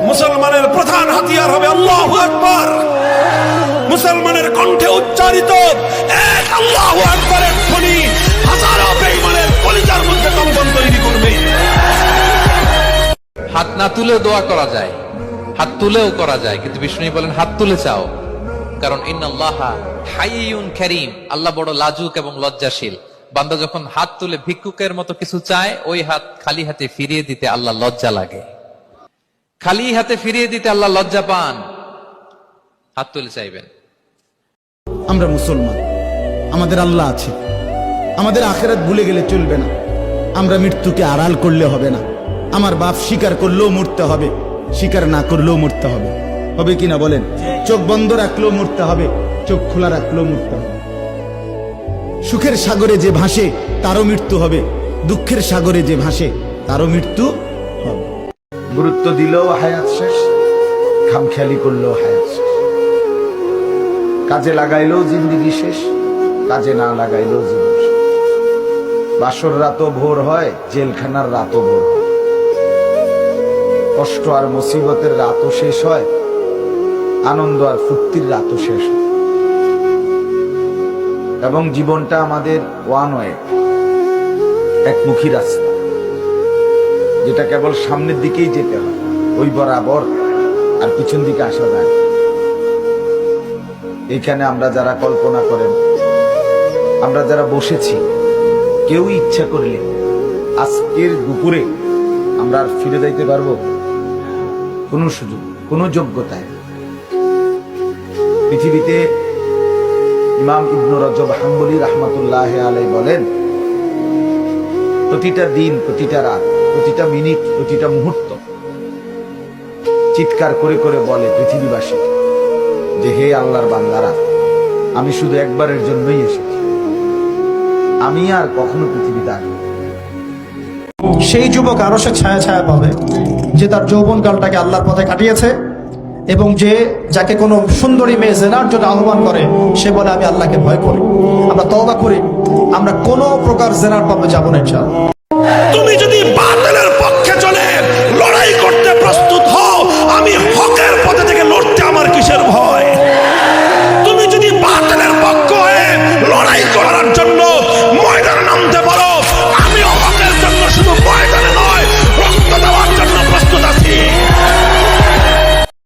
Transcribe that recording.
মুসলমানের প্রধান হাতিয়ার হবে আল্লাহু আকবার। মুসলমানের কণ্ঠে উচ্চারিত এক আল্লাহু আকবারের ধ্বনি হাজারো বেঈমানের কলিজার মধ্যে কম্পন তৈরি করবে। হাত না তুলেও দোয়া করা যায়, হাত তুলেও করা যায়, কিন্তু বিষ্ণু বলেন হাত তুলে চাও, কারণ ইন্নাল্লাহা হাইয়ুন কারীম, আল্লাহ বড় লাজুক এবং লজ্জাশীল। বান্দা যখন হাত তুলে ভিক্ষুকের মতো কিছু চায়, ওই হাত খালি হাতে ফিরিয়ে দিতে আল্লাহ লজ্জা লাগে, খালি হাতে ফিরিয়ে দিতে আল্লাহ লজ্জা পান। হাত তুলে চাইবেন। আমরা মুসলমান, আমাদের আল্লাহ আছে, আমাদের আখিরাত ভুলে গেলে চলবে না। আমরা মৃত্যুকে আড়াল করলে হবে না। আমার বাপ স্বীকার করলেও মরতে হবে, স্বীকার না করলেও মরতে হবে। হবে কিনা বলেন? চোখ বন্ধ রাখলেও মরতে হবে, চোখ খোলা রাখলেও মরতে হবে। সুখের সাগরে যে ভাসে তারও মৃত্যু হবে, দুঃখের সাগরে যে ভাসে তারও মৃত্যু হবে। গুরুত্ব দিলেও হায়াত শেষ, খামখেয়ালি করলেও হায়াত শেষ। কাজে লাগাইলেও জিন্দিগি শেষ, কাজে না লাগাইলেও জীবন শেষ। বাসর রাতও ভোর হয়, জেলখানার রাতও ভোর হয়। কষ্ট আর মুসিবতের রাতও শেষ হয়, আনন্দ আর ফুর্তির রাতও শেষ হয়। এবং জীবনটা আমাদের ওয়ান ওয়ে, একমুখী রাস্তা, যেটা কেবল সামনের দিকেই যেতে হয়, ওই বরাবর, আর পিছন দিকে আসা যায়। এখানে আমরা যারা কল্পনা করেন, আমরা যারা বসেছি, কেউ ইচ্ছা করলে আজকের দুপুরে আমরা আর ফিরে যাইতে পারবো? কোনো সুযোগ, কোনো যোগ্যতায়। পৃথিবীতে ইমাম ইবনে রজব হাম্বলী রাহমাতুল্লাহ আলাইহি বলেন, প্রতিটা দিন, প্রতিটা রাত, প্রতিটা মিনিট, প্রতিটা মুহূর্ত চিৎকার করে করে বলে পৃথিবীবাসী যে হে আল্লাহর বান্দারা, আমি শুধু একবারের জন্যই এসেছি, আমি আর কখনো পৃথিবীতে আসবো। সেই যুবক আরশের ছায়া ছায়া পাবে যে তার যৌবনকালটাকে আল্লাহর পথে কাটিয়েছে, এবং যে যাকে কোনো সুন্দরী মেয়ে জেনার জন্য আহ্বান করে, সে বলে আমি আল্লাহকে ভয় করি। আমরা তওবা করি, আমরা কোনো প্রকার জেনার পাবে যাবো না ইনশাআল্লাহ। তুমি যদি বাতিলের পক্ষে চলে লড়াই করতে প্রস্তুত হও, আমি হকের পথে থেকে লড়তে আমার কিসের ভয়?